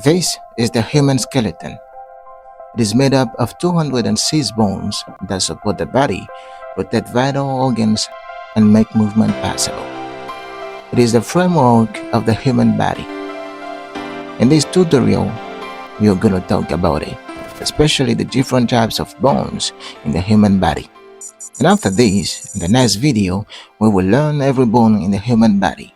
This is the human skeleton. It is made up of 206 bones that support the body, protect vital organs, and make movement possible. It is the framework of the human body. In this tutorial, we are going to talk about it, especially the different types of bones in the human body. And after this, in the next video, we will learn every bone in the human body.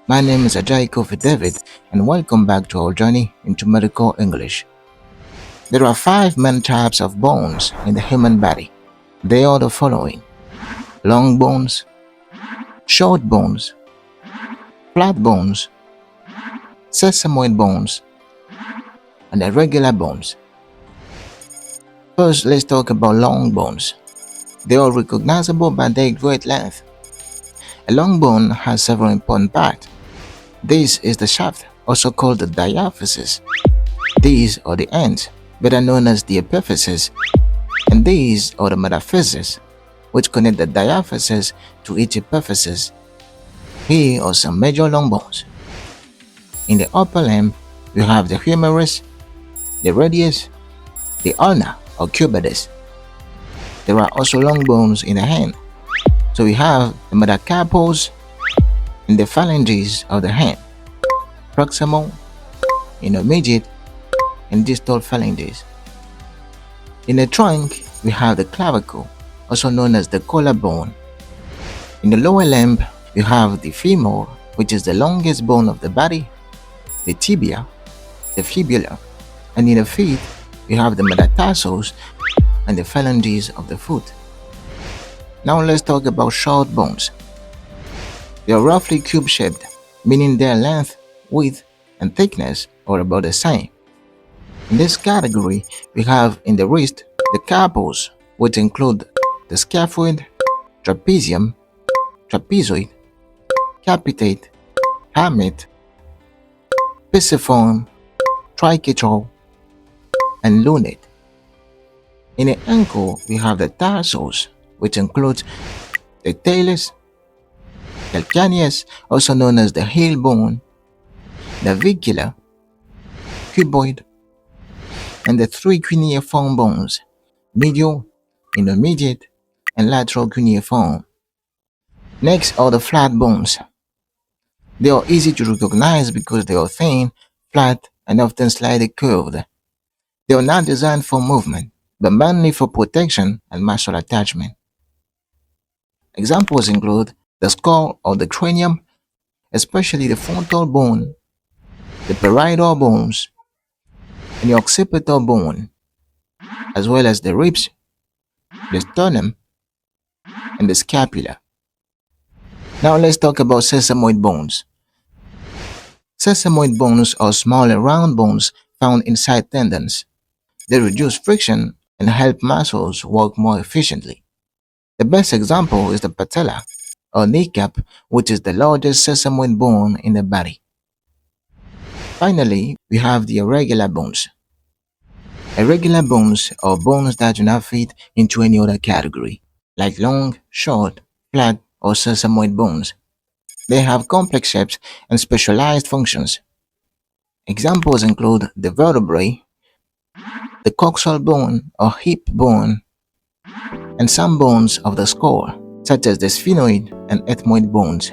My name is Adjayi Kofi David, and welcome back to our journey into medical English. There are 5 main types of bones in the human body. They are the following: long bones, short bones, flat bones, sesamoid bones, and irregular bones. First, let's talk about long bones. They are recognizable by their great length. A long bone has several important parts. This is the shaft, also called the diaphysis. These are the ends, better known as the epiphysis, and these are the metaphysis, which connect the diaphysis to each epiphysis. Here are some major long bones. In the upper limb, you have the humerus, the radius, the ulna or cubitus. There are also long bones in the hand. So we have the metacarpals and the phalanges of the hand, proximal, intermediate, and distal phalanges. In the trunk, we have the clavicle, also known as the collarbone. In the lower limb, you have the femur, which is the longest bone of the body, the tibia, the fibula, and in the feet, you have the metatarsals and the phalanges of the foot. Now let's talk about short bones. They are roughly cube-shaped, meaning their length, width, and thickness are about the same. In this category, we have in the wrist the carpals, which include the scaphoid, trapezium, trapezoid, capitate, hamate, pisiform, triquetral, and lunate. In the ankle, we have the tarsals, which includes the talus, calcaneus, also known as the heel bone, navicular, cuboid, and the 3 cuneiform bones, medial, intermediate, and lateral cuneiform. Next are the flat bones. They are easy to recognize because they are thin, flat, and often slightly curved. They are not designed for movement, but mainly for protection and muscle attachment. Examples include the skull or the cranium, especially the frontal bone, the parietal bones, and the occipital bone, as well as the ribs, the sternum, and the scapula. Now let's talk about sesamoid bones. Sesamoid bones are small and round bones found inside tendons. They reduce friction and help muscles work more efficiently. The best example is the patella, or kneecap, which is the largest sesamoid bone in the body. Finally, we have the irregular bones. Irregular bones are bones that do not fit into any other category, like long, short, flat, or sesamoid bones. They have complex shapes and specialized functions. Examples include the vertebrae, the coxal bone or hip bone, and some bones of the skull, such as the sphenoid and ethmoid bones.